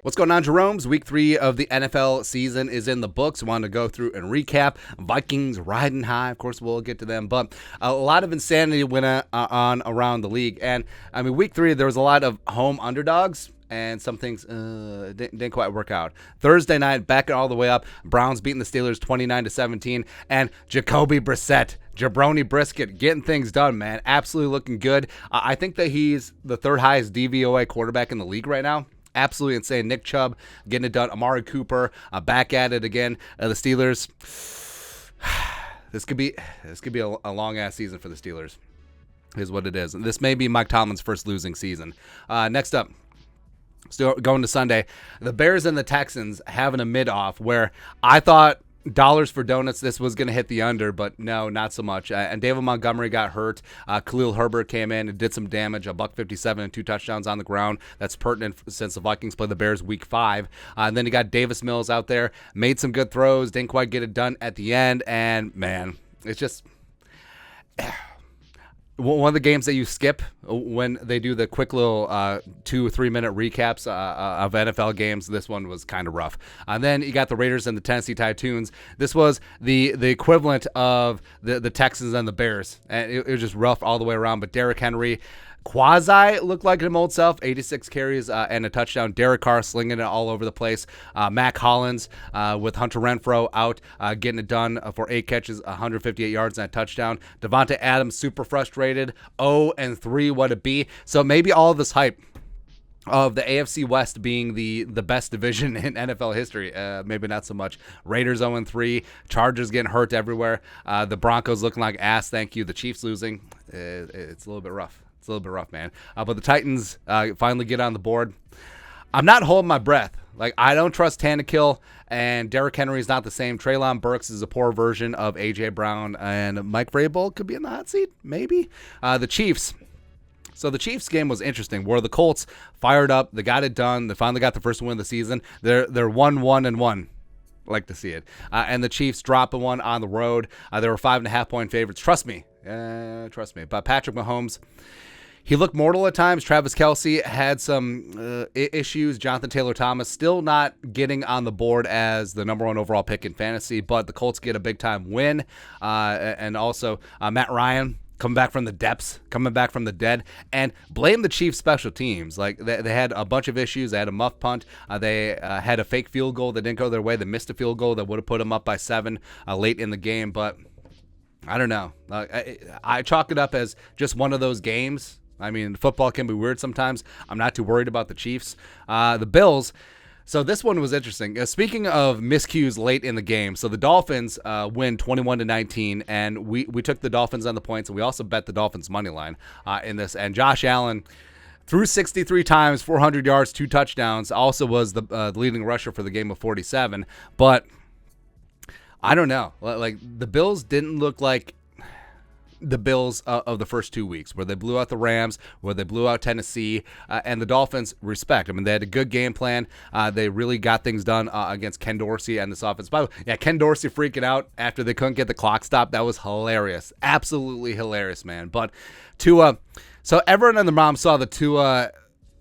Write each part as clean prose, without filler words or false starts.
What's going on, Jerome's? Week 3 of the NFL season is in the books. Want to go through and recap. Vikings riding high. Of course, we'll get to them. But a lot of insanity went on around the league. And, I mean, week 3, there was a lot of home underdogs. And some things didn't quite work out. Thursday night, back all the way up. Browns beating the Steelers 29-17. And Jacoby Brissett, Jabroni Brisket, getting things done, man. Absolutely looking good. I think that he's the third highest DVOA quarterback in the league right now. Absolutely insane. Nick Chubb getting it done. Amari Cooper back at it again. The Steelers. This could be a long ass season for the Steelers. Is what it is. And this may be Mike Tomlin's first losing season. Next up. Still going to Sunday, the Bears and the Texans having a mid-off where I thought dollars for donuts this was going to hit the under, but no, not so much. And David Montgomery got hurt. Khalil Herbert came in and did some damage, $157 and 2 touchdowns on the ground. That's pertinent since the Vikings play the Bears week 5. And then you got Davis Mills out there, made some good throws, didn't quite get it done at the end. And, man, it's just one of the games that you skip when they do the quick little 2 or 3 minute recaps of NFL games. This one was kind of rough. And then you got the Raiders and the Tennessee Titans. This was the equivalent of the Texans and the Bears. And it was just rough all the way around. But Derrick Henry quasi looked like him old self, 86 carries and a touchdown. Derek Carr slinging it all over the place. Mac Hollins with Hunter Renfrow out getting it done for 8 catches, 158 yards and a touchdown. Devonta Adams super frustrated, 0-3 what it be. So maybe all of this hype of the AFC West being the best division in NFL history. Maybe not so much. Raiders 0-3. Chargers getting hurt everywhere. The Broncos looking like ass, thank you. The Chiefs losing. It's a little bit rough. It's a little bit rough, man. But the Titans finally get on the board. I'm not holding my breath. Like, I don't trust Tannehill, and Derrick Henry is not the same. Treylon Burks is a poor version of A.J. Brown, and Mike Vrabel could be in the hot seat, maybe. The Chiefs. So the Chiefs game was interesting, where the Colts fired up. They got it done. They finally got the first win of the season. They're 1-1-1. Like to see it. And the Chiefs dropping one on the road. They were 5.5-point favorites. Trust me. But Patrick Mahomes, he looked mortal at times. Travis Kelce had some issues. Jonathan Taylor-Thomas still not getting on the board as the number 1 overall pick in fantasy, but the Colts get a big-time win. And also Matt Ryan coming back from the depths, coming back from the dead, and blame the Chiefs special teams. Like, they had a bunch of issues. They had a muff punt. They had a fake field goal that didn't go their way. They missed a field goal that would have put them up by 7 late in the game, but I don't know. I chalk it up as just one of those games. I mean, football can be weird sometimes. I'm not too worried about the Chiefs. The Bills. So this one was interesting. Speaking of miscues late in the game, so the Dolphins win 21-19, and we took the Dolphins on the points, and we also bet the Dolphins money line in this. And Josh Allen threw 63 times, 400 yards, 2 touchdowns. Also was the leading rusher for the game of 47. But I don't know. Like, the Bills didn't look like the Bills of the first 2 weeks, where they blew out the Rams, where they blew out Tennessee, and the Dolphins respect. I mean, they had a good game plan. They really got things done against Ken Dorsey and this offense. By the way, yeah, Ken Dorsey freaking out after they couldn't get the clock stopped. That was hilarious. Absolutely hilarious, man. But Tua, so everyone and their mom saw that Tua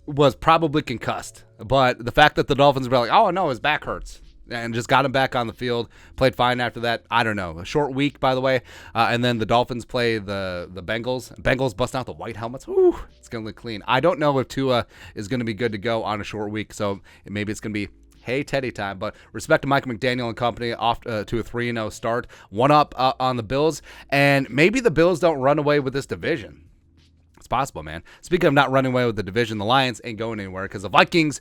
was probably concussed. But the fact that the Dolphins were like, oh, no, his back hurts, and just got him back on the field, played fine after that. I don't know. A short week, by the way. And then the Dolphins play the Bengals. Bengals busting out the white helmets. Ooh, it's going to look clean. I don't know if Tua is going to be good to go on a short week, so maybe it's going to be, hey, Teddy time. But respect to Mike McDaniel and company, off to a 3-0 start. One up on the Bills, and maybe the Bills don't run away with this division. It's possible, man. Speaking of not running away with the division, the Lions ain't going anywhere because the Vikings,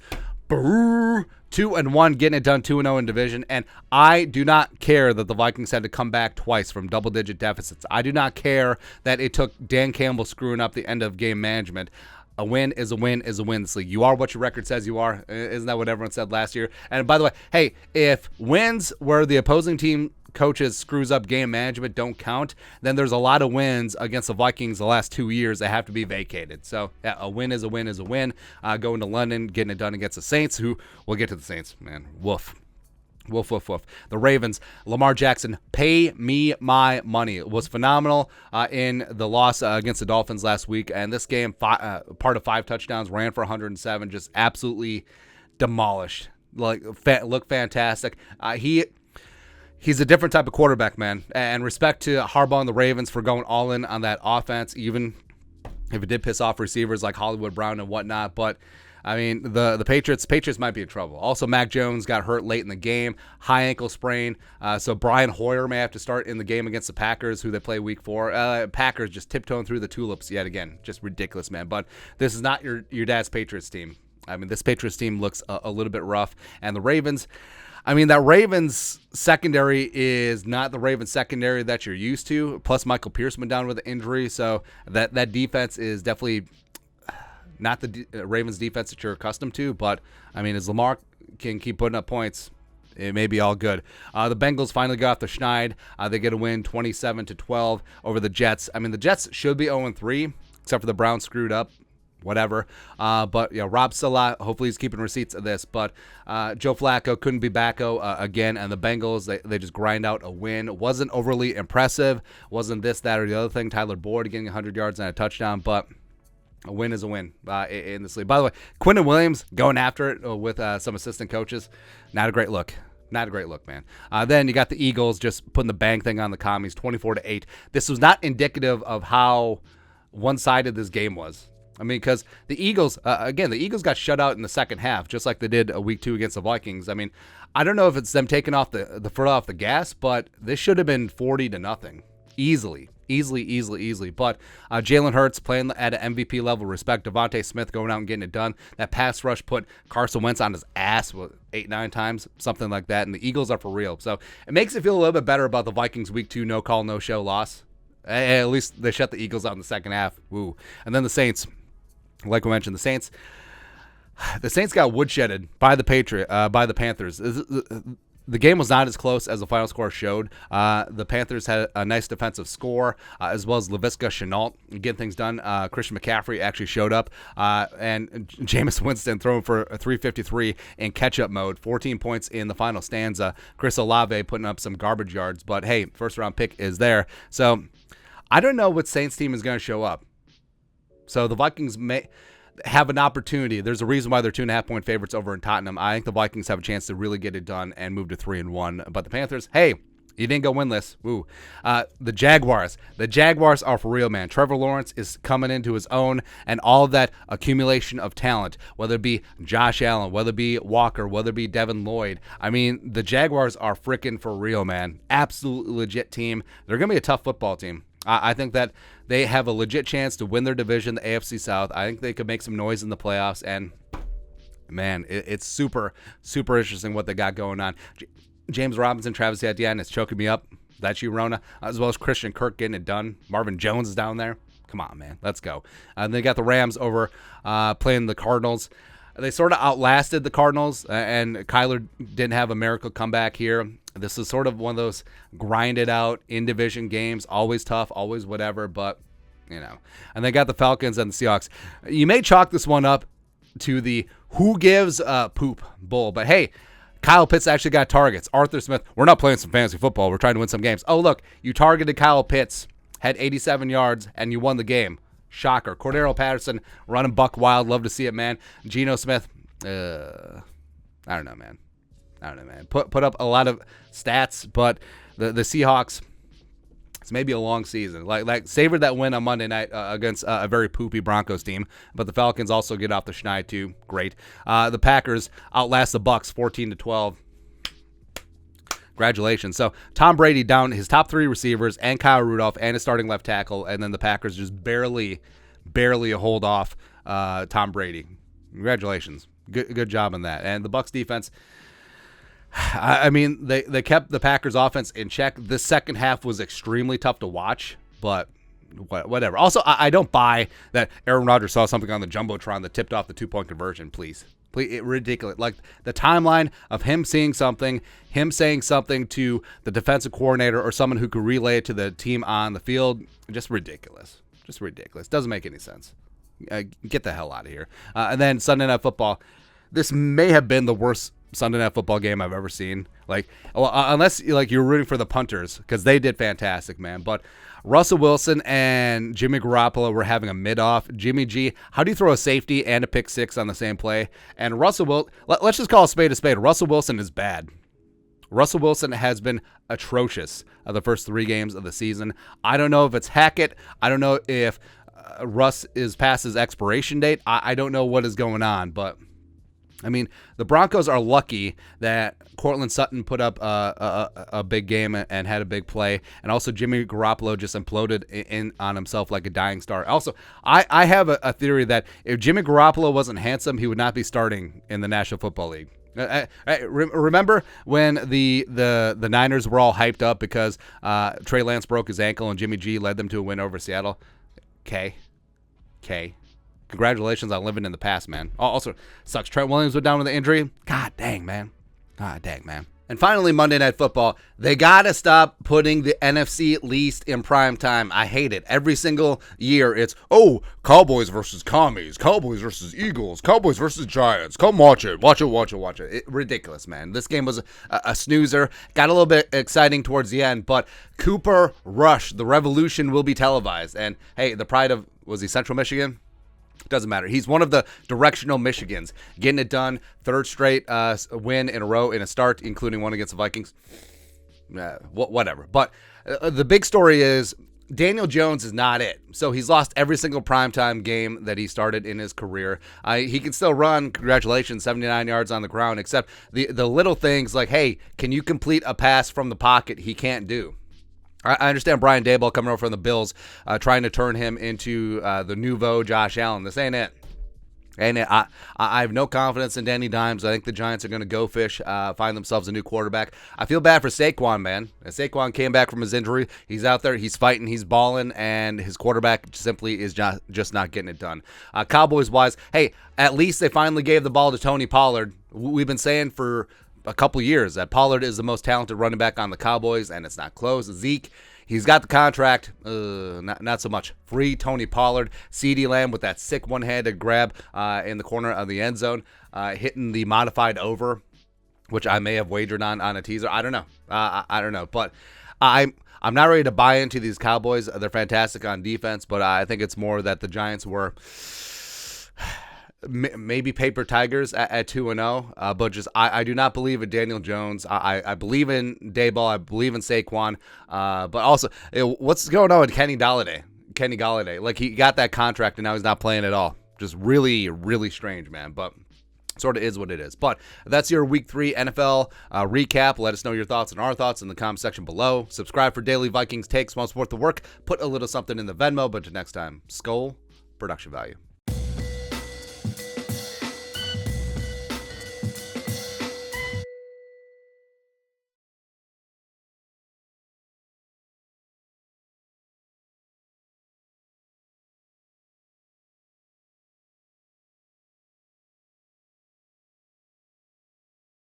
2-1, getting it done, 2-0 in division. And I do not care that the Vikings had to come back twice from double-digit deficits. I do not care that it took Dan Campbell screwing up the end-of-game management. A win is a win is a win this league. You are what your record says you are. Isn't that what everyone said last year? And by the way, hey, if wins where the opposing team coaches screws up game management don't count, then there's a lot of wins against the Vikings the last 2 years that have to be vacated. So yeah, a win is a win is a win. Going to London, getting it done against the Saints, who we'll get to the Saints, man. Woof. Woof, woof, woof. The Ravens, Lamar Jackson, pay me my money. It was phenomenal in the loss against the Dolphins last week. And this game, part of 5 touchdowns, ran for 107, just absolutely demolished. Like, look fantastic. He's a different type of quarterback, man. And respect to Harbaugh and the Ravens for going all in on that offense, even if it did piss off receivers like Hollywood Brown and whatnot. But I mean, the Patriots might be in trouble. Also, Mac Jones got hurt late in the game, high ankle sprain. So Brian Hoyer may have to start in the game against the Packers, who they play week 4. Packers just tiptoeing through the tulips yet again. Just ridiculous, man. But this is not your dad's Patriots team. I mean, this Patriots team looks a little bit rough. And the Ravens, I mean, that Ravens secondary is not the Ravens secondary that you're used to. Plus, Michael Pierce went down with an injury. So that defense is definitely not the Ravens defense that you're accustomed to, but I mean, as Lamar can keep putting up points, it may be all good. The Bengals finally got off the schneid. They get a win 27-12 over the Jets. I mean, the Jets should be 0-3, except for the Browns screwed up. Whatever. But, Rob Salah, hopefully he's keeping receipts of this. But Joe Flacco couldn't be backo again. And the Bengals, they just grind out a win. Wasn't overly impressive. Wasn't this, that, or the other thing. Tyler Boyd getting 100 yards and a touchdown. But a win is a win in this league. By the way, Quinnen Williams going after it with some assistant coaches. Not a great look. Not a great look, man. Then you got the Eagles just putting the bang thing on the Commies, 24-8. This was not indicative of how one-sided this game was. I mean, because the Eagles, the Eagles got shut out in the second half, just like they did week 2 against the Vikings. I mean, I don't know if it's them taking off the foot off the gas, but this should have been 40-0. Easily. But Jalen Hurts playing at an MVP level. Respect Devontae Smith going out and getting it done. That pass rush put Carson Wentz on his ass 8-9 times, something like that. And the Eagles are for real. So it makes it feel a little bit better about the Vikings week 2 no call, no show loss. At least they shut the Eagles out in the second half. Woo. And then the Saints, like we mentioned, the Saints got woodshedded by the Panthers. The game was not as close as the final score showed. The Panthers had a nice defensive score, as well as Laviska Shenault getting things done. Christian McCaffrey actually showed up, and Jameis Winston throwing for a 353 in catch-up mode, 14 points in the final stanza. Chris Olave putting up some garbage yards, but hey, first-round pick is there. So I don't know what Saints team is going to show up. So the Vikings may have an opportunity. There's a reason why they're 2.5-point favorites over in Tottenham. I think the Vikings have a chance to really get it done and move to 3-1. But the Panthers, hey, you didn't go winless. Woo. The Jaguars are for real, man. Trevor Lawrence is coming into his own, and all of that accumulation of talent, whether it be Josh Allen, whether it be Walker, whether it be Devin Lloyd. I mean, the Jaguars are freaking for real, man. Absolutely legit team. They're going to be a tough football team. I think that they have a legit chance to win their division, the AFC South. I think they could make some noise in the playoffs, and man, it's super, super interesting what they got going on. James Robinson, Travis Etienne is choking me up. That's you, Rona. As well as Christian Kirk getting it done. Marvin Jones is down there. Come on, man. Let's go. They got the Rams over playing the Cardinals. They sort of outlasted the Cardinals, and Kyler didn't have a miracle comeback here. This is sort of one of those grinded out in-division games, always tough, always whatever, but, And they got the Falcons and the Seahawks. You may chalk this one up to the who gives a poop bowl, but hey, Kyle Pitts actually got targets. Arthur Smith, we're not playing some fantasy football. We're trying to win some games. Oh, look, you targeted Kyle Pitts, had 87 yards, and you won the game. Shocker. Cordero Patterson running buck wild. Love to see it, man. Geno Smith, I don't know, man. Put up a lot of stats, but the Seahawks, it's maybe a long season. Like savored that win on Monday night against a very poopy Broncos team, but the Falcons also get off the schneid too. Great. The Packers outlast the Bucs 14-12. Congratulations. So Tom Brady down his top 3 receivers and Kyle Rudolph and his starting left tackle, and then the Packers just barely hold off Tom Brady. Congratulations. Good job on that. And the Bucs defense, I mean, they kept the Packers offense in check. The second half was extremely tough to watch, but whatever. Also, I don't buy that Aaron Rodgers saw something on the Jumbotron that tipped off the 2-point conversion, please. Ridiculous. Like the timeline of him seeing something, him saying something to the defensive coordinator or someone who could relay it to the team on the field, just ridiculous. Doesn't make any sense. Get the hell out of here. And then Sunday Night Football. This may have been the worst Sunday Night Football game I've ever seen. Like, well, unless like you're rooting for the punters because they did fantastic, man. But Russell Wilson and Jimmy Garoppolo were having a mid-off. Jimmy G, how do you throw a safety and a pick six on the same play? And let's just call a spade a spade. Russell Wilson is bad. Russell Wilson has been atrocious the first 3 games of the season. I don't know if it's Hackett. I don't know if Russ is past his expiration date. I don't know what is going on, but I mean, the Broncos are lucky that Cortland Sutton put up a big game and had a big play, and also Jimmy Garoppolo just imploded in on himself like a dying star. Also, I have a theory that if Jimmy Garoppolo wasn't handsome, he would not be starting in the National Football League. Remember when the Niners were all hyped up because Trey Lance broke his ankle and Jimmy G led them to a win over Seattle? Okay. Congratulations on living in the past, man. Also, sucks Trent Williams went down with the injury. God dang, man. And finally, Monday Night Football. They got to stop putting the NFC least in prime time. I hate it. Every single year, it's, Cowboys versus Commies, Cowboys versus Eagles, Cowboys versus Giants. Come watch it. Watch it. Ridiculous, man. This game was a snoozer. Got a little bit exciting towards the end, but Cooper Rush, the revolution will be televised. And, hey, the pride of, was he Central Michigan? Doesn't matter. He's one of the directional Michigans. Getting it done. 3rd straight win in a row in a start, including one against the Vikings. Whatever. But the big story is Daniel Jones is not it. So he's lost every single primetime game that he started in his career. He can still run. Congratulations, 79 yards on the ground, except the little things like, hey, can you complete a pass from the pocket? He can't do. I understand Brian Daboll coming over from the Bills, trying to turn him into the nouveau Josh Allen. This ain't it. I have no confidence in Danny Dimes. I think the Giants are going to go fish, find themselves a new quarterback. I feel bad for Saquon, man. Saquon came back from his injury. He's out there. He's fighting. He's balling. And his quarterback simply is just not getting it done. Cowboys-wise, hey, at least they finally gave the ball to Tony Pollard. We've been saying for a couple years that Pollard is the most talented running back on the Cowboys, and it's not close. Zeke, he's got the contract, not so much. Free Tony Pollard. CeeDee Lamb with that sick one-handed grab in the corner of the end zone, hitting the modified over, which I may have wagered on a teaser. I don't know. I don't know, but I'm not ready to buy into these Cowboys. They're fantastic on defense, but I think it's more that the Giants were maybe paper tigers at 2-0, but just I do not believe in Daniel Jones. I believe in Daboll. I believe in Saquon, but also what's going on with Kenny Galladay? Like, he got that contract and now he's not playing at all. Just really, really strange, man. But sort of is what it is. But that's your Week 3 NFL recap. Let us know your thoughts and our thoughts in the comment section below. Subscribe for daily Vikings takes. Want to support the work? Put a little something in the Venmo. But until next time, Skol, production value.